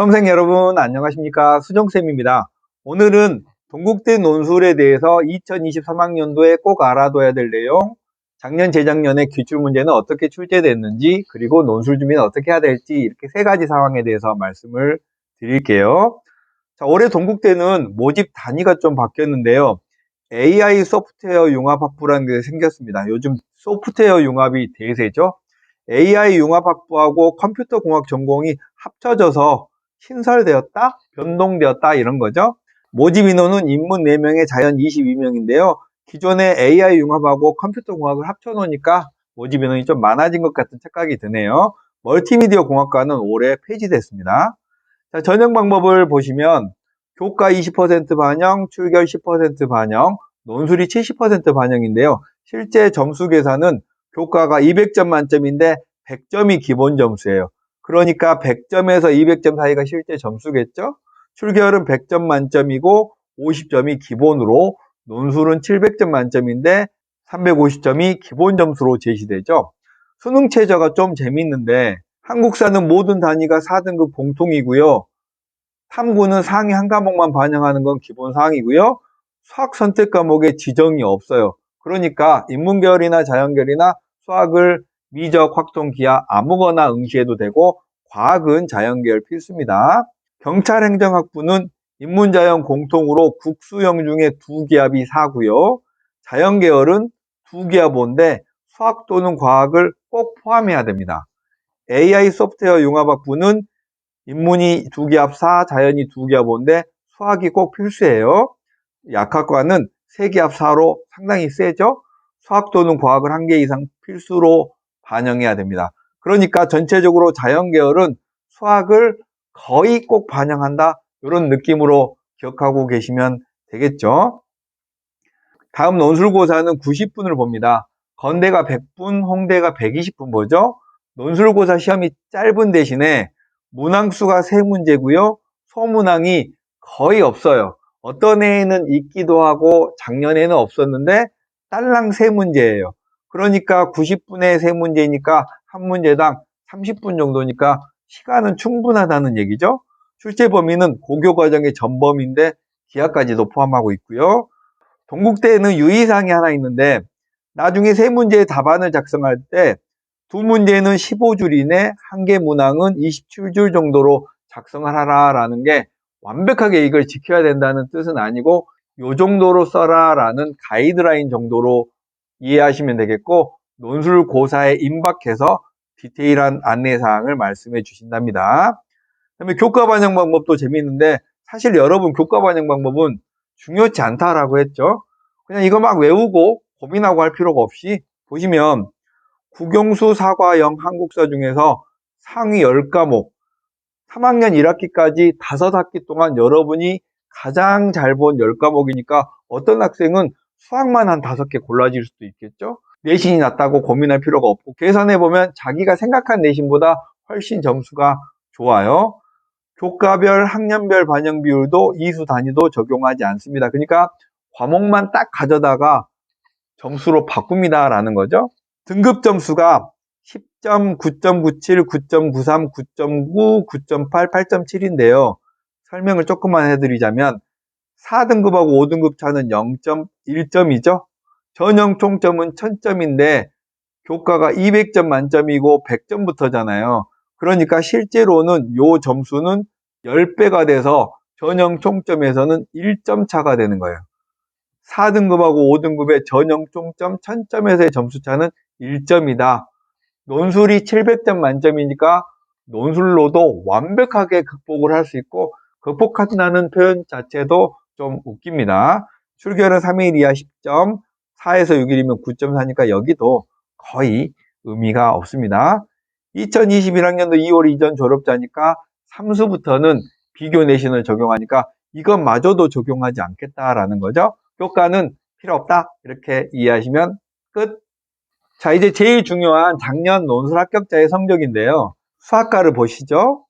수험생 여러분 안녕하십니까? 수정쌤입니다. 오늘은 동국대 논술에 대해서 2023학년도에 꼭 알아둬야 될 내용, 작년, 재작년에 기출문제는 어떻게 출제됐는지, 그리고 논술 준비는 어떻게 해야 될지 이렇게 세 가지 상황에 대해서 말씀을 드릴게요. 자, 올해 동국대는 모집 단위가 좀 바뀌었는데요. AI 소프트웨어 융합학부라는 게 생겼습니다. 요즘 소프트웨어 융합이 대세죠. AI 융합학부하고 컴퓨터공학 전공이 합쳐져서 신설되었다, 변동되었다 이런 거죠. 모집 인원은 인문 4명에 자연 22명인데요. 기존에 AI 융합하고 컴퓨터공학을 합쳐놓으니까 모집 인원이 좀 많아진 것 같은 착각이 드네요. 멀티미디어 공학과는 올해 폐지됐습니다. 자, 전형 방법을 보시면 교과 20% 반영, 출결 10% 반영, 논술이 70% 반영인데요. 실제 점수 계산은 교과가 200점 만점인데 100점이 기본 점수예요. 그러니까 100점에서 200점 사이가 실제 점수겠죠? 출결은 100점 만점이고 50점이 기본으로, 논술은 700점 만점인데 350점이 기본 점수로 제시되죠. 수능 최저가 좀 재밌는데 한국사는 모든 단위가 4등급 공통이고요. 탐구는 상위 한 과목만 반영하는 건 기본 사항이고요. 수학 선택 과목에 지정이 없어요. 그러니까 인문계열이나 자연계열이나 수학을 미적, 확통, 기하 아무거나 응시해도 되고, 과학은 자연계열 필수입니다. 경찰행정학부는 인문자연 공통으로 국수형 중에 2기합이 4고요. 자연계열은 2기합5인데 수학 또는 과학을 꼭 포함해야 됩니다. AI 소프트웨어 융합학부는 인문이 2기합 4, 자연이 2기합 5인데 수학이 꼭 필수예요. 약학과는 3기합 4로 상당히 세죠. 수학 또는 과학을 1개 이상 필수로 반영해야 됩니다. 그러니까 전체적으로 자연계열은 수학을 거의 꼭 반영한다, 이런 느낌으로 기억하고 계시면 되겠죠. 다음 논술고사는 90분을 봅니다. 건대가 100분, 홍대가 120분 보죠. 논술고사 시험이 짧은 대신에 문항수가 3문제고요. 소문항이 거의 없어요. 어떤 해에는 있기도 하고 작년에는 없었는데 딸랑 3문제예요. 그러니까 90분에 3문제니까 한 문제당 30분 정도니까 시간은 충분하다는 얘기죠. 출제 범위는 고교 과정의 전범인데 기하까지도 포함하고 있고요. 동국대에는 유의사항이 하나 있는데, 나중에 3문제의 답안을 작성할 때 2문제는 15줄이네, 1개 문항은 27줄 정도로 작성을 하라라는 게 완벽하게 이걸 지켜야 된다는 뜻은 아니고, 요 정도로 써라라는 가이드라인 정도로 이해하시면 되겠고, 논술고사에 임박해서 디테일한 안내사항을 말씀해 주신답니다. 그다음에 교과 반영 방법도 재미있는데, 사실 여러분 교과 반영 방법은 중요치 않다라고 했죠. 그냥 이거 막 외우고 고민하고 할 필요가 없이, 보시면 국영수, 사과형, 한국사 중에서 상위 10과목 3학년 1학기까지 5학기 동안 여러분이 가장 잘 본 10과목이니까 어떤 학생은 수학만 한 5개 골라질 수도 있겠죠. 내신이 낮다고 고민할 필요가 없고, 계산해보면 자기가 생각한 내신보다 훨씬 점수가 좋아요. 교과별, 학년별 반영 비율도 이수 단위도 적용하지 않습니다. 그러니까 과목만 딱 가져다가 점수로 바꿉니다라는 거죠. 등급 점수가 10점, 9.97, 9.93, 9.9, 9.8, 8.7인데요. 설명을 조금만 해드리자면 4등급하고 5등급 차는 0.1점이죠. 전형 총점은 1000점인데 교과가 200점 만점이고 100점부터잖아요. 그러니까 실제로는 요 점수는 10배가 돼서 전형 총점에서는 1점 차가 되는 거예요. 4등급하고 5등급의 전형 총점 1000점에서의 점수 차는 1점이다. 논술이 700점 만점이니까 논술로도 완벽하게 극복을 할 수 있고, 극복한다는 표현 자체도 좀 웃깁니다. 출결은 3일 이하 10점, 4에서 6일이면 9.4니까 여기도 거의 의미가 없습니다. 2021학년도 2월 이전 졸업자니까 삼수부터는 비교 내신을 적용하니까 이것마저도 적용하지 않겠다라는 거죠. 교과는 필요 없다, 이렇게 이해하시면 끝. 자, 이제 제일 중요한 작년 논술 합격자의 성적인데요. 수학과를 보시죠.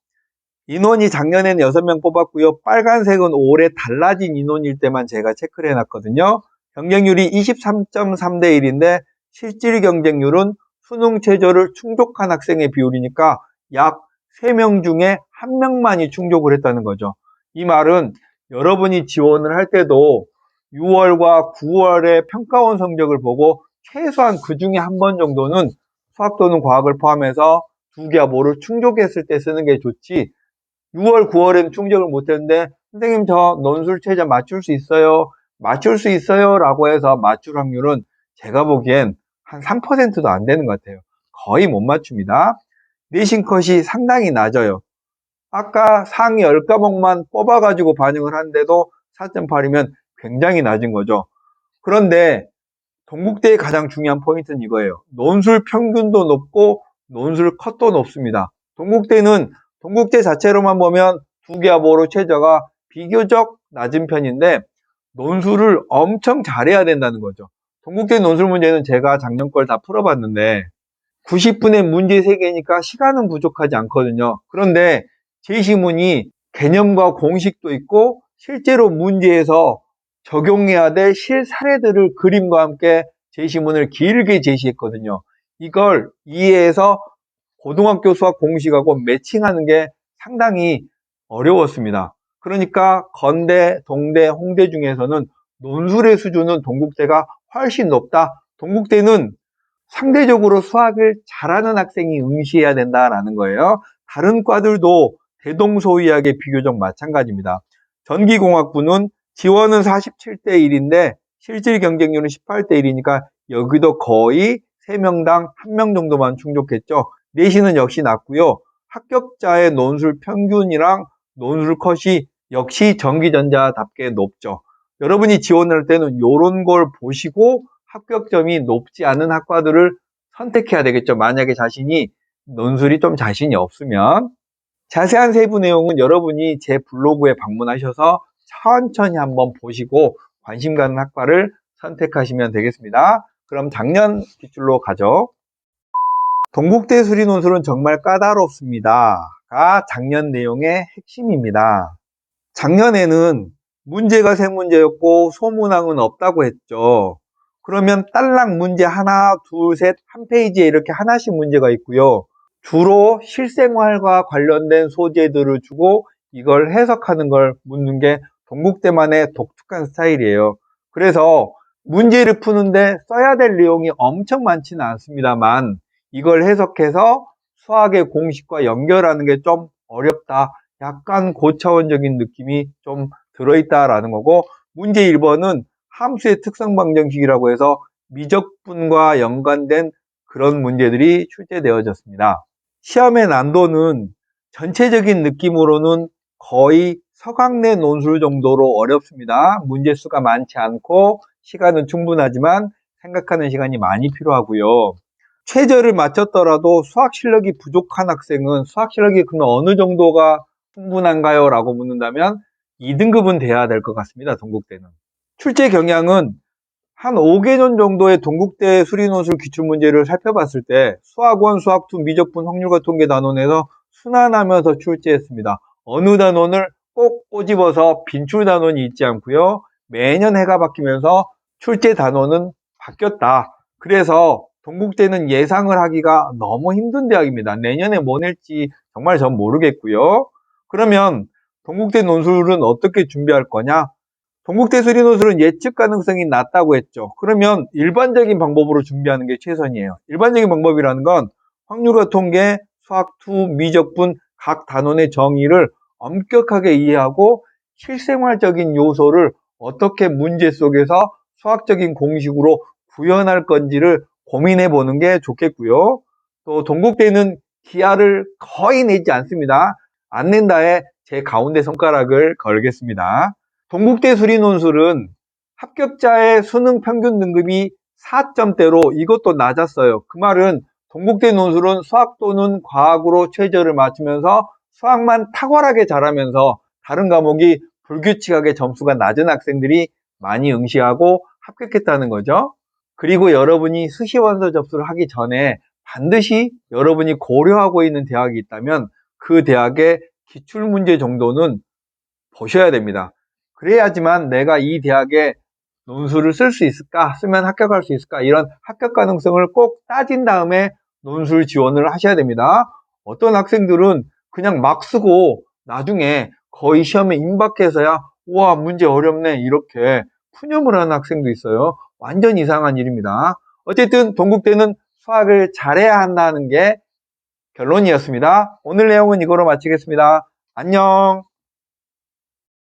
인원이 작년에는 6명 뽑았고요. 빨간색은 올해 달라진 인원일 때만 제가 체크를 해놨거든요. 경쟁률이 23.3대 1인데 실질 경쟁률은 수능 최저를 충족한 학생의 비율이니까 약 3명 중에 1명만이 충족을 했다는 거죠. 이 말은 여러분이 지원을 할 때도 6월과 9월의 평가원 성적을 보고 최소한 그 중에 한 번 정도는 수학 또는 과학을 포함해서 2개와 모를 충족했을 때 쓰는 게 좋지, 6월, 9월에는 충족을 못했는데 선생님 저 논술 최저 맞출 수 있어요? 맞출 수 있어요? 라고 해서 맞출 확률은 제가 보기엔 한 3%도 안 되는 것 같아요. 거의 못 맞춥니다. 내신 컷이 상당히 낮아요. 아까 상위 10과목만 뽑아가지고 반영을 하는데도 4.8이면 굉장히 낮은 거죠. 그런데 동국대의 가장 중요한 포인트는 이거예요. 논술 평균도 높고 논술 컷도 높습니다. 동국대 자체로만 보면 2개와 모로 최저가 비교적 낮은 편인데 논술을 엄청 잘해야 된다는 거죠. 동국대 논술 문제는 제가 작년 걸 다 풀어봤는데 90분의 문제 3개니까 시간은 부족하지 않거든요. 그런데 제시문이 개념과 공식도 있고 실제로 문제에서 적용해야 될 실사례들을 그림과 함께 제시문을 길게 제시했거든요. 이걸 이해해서 고등학교 수학 공식하고 매칭하는 게 상당히 어려웠습니다. 그러니까 건대, 동대, 홍대 중에서는 논술의 수준은 동국대가 훨씬 높다. 동국대는 상대적으로 수학을 잘하는 학생이 응시해야 된다라는 거예요. 다른 과들도 대동소이하게 비교적 마찬가지입니다. 전기공학부는 지원은 47대 1인데 실질 경쟁률은 18대 1이니까 여기도 거의 3명당 1명 정도만 충족했죠. 내신은 역시 낮고요. 합격자의 논술 평균이랑 논술 컷이 역시 전기전자답게 높죠. 여러분이 지원할 때는 이런 걸 보시고 합격점이 높지 않은 학과들을 선택해야 되겠죠. 만약에 자신이 논술이 좀 자신이 없으면. 자세한 세부 내용은 여러분이 제 블로그에 방문하셔서 천천히 한번 보시고 관심 가는 학과를 선택하시면 되겠습니다. 그럼 작년 기출로 가죠. 동국대 수리 논술은 정말 까다롭습니다가 작년 내용의 핵심입니다. 작년에는 문제가 3문제였고 소문항은 없다고 했죠. 그러면 딸랑 문제 하나, 둘, 셋, 한 페이지에 이렇게 하나씩 문제가 있고요. 주로 실생활과 관련된 소재들을 주고 이걸 해석하는 걸 묻는 게 동국대만의 독특한 스타일이에요. 그래서 문제를 푸는데 써야 될 내용이 엄청 많지는 않습니다만 이걸 해석해서 수학의 공식과 연결하는 게 좀 어렵다. 약간 고차원적인 느낌이 좀 들어있다라는 거고, 문제 1번은 함수의 특성 방정식이라고 해서 미적분과 연관된 그런 문제들이 출제되어졌습니다. 시험의 난도는 전체적인 느낌으로는 거의 서강내 논술 정도로 어렵습니다. 문제 수가 많지 않고 시간은 충분하지만 생각하는 시간이 많이 필요하고요. 최저를 맞췄더라도 수학 실력이 부족한 학생은 수학 실력이 그러면 어느 정도가 충분한가요? 라고 묻는다면 2등급은 돼야 될 것 같습니다. 동국대는. 출제 경향은 한 5개년 정도의 동국대 수리논술 기출문제를 살펴봤을 때 수학1, 수학2, 미적분, 확률과 통계 단원에서 순환하면서 출제했습니다. 어느 단원을 꼭 꼬집어서 빈출 단원이 있지 않고요. 매년 해가 바뀌면서 출제 단원은 바뀌었다. 그래서 동국대는 예상을 하기가 너무 힘든 대학입니다. 내년에 뭐 낼지 정말 전 모르겠고요. 그러면 동국대 논술은 어떻게 준비할 거냐? 동국대 수리논술은 예측 가능성이 낮다고 했죠. 그러면 일반적인 방법으로 준비하는 게 최선이에요. 일반적인 방법이라는 건 확률과 통계, 수학2, 미적분 각 단원의 정의를 엄격하게 이해하고 실생활적인 요소를 어떻게 문제 속에서 수학적인 공식으로 구현할 건지를 고민해 보는 게 좋겠고요. 또 동국대는 기하를 거의 내지 않습니다. 안 낸다에 제 가운데 손가락을 걸겠습니다. 동국대 수리논술은 합격자의 수능 평균 등급이 4점대로 이것도 낮았어요. 그 말은 동국대 논술은 수학 또는 과학으로 최저를 맞추면서 수학만 탁월하게 잘하면서 다른 과목이 불규칙하게 점수가 낮은 학생들이 많이 응시하고 합격했다는 거죠. 그리고 여러분이 수시원서 접수를 하기 전에 반드시 여러분이 고려하고 있는 대학이 있다면 그 대학의 기출문제 정도는 보셔야 됩니다. 그래야지만 내가 이 대학에 논술을 쓸 수 있을까? 쓰면 합격할 수 있을까? 이런 합격 가능성을 꼭 따진 다음에 논술 지원을 하셔야 됩니다. 어떤 학생들은 그냥 막 쓰고 나중에 거의 시험에 임박해서야 우와 문제 어렵네 이렇게 푸념을 하는 학생도 있어요. 완전 이상한 일입니다. 어쨌든 동국대는 수학을 잘해야 한다는 게 결론이었습니다. 오늘 내용은 이거로 마치겠습니다. 안녕.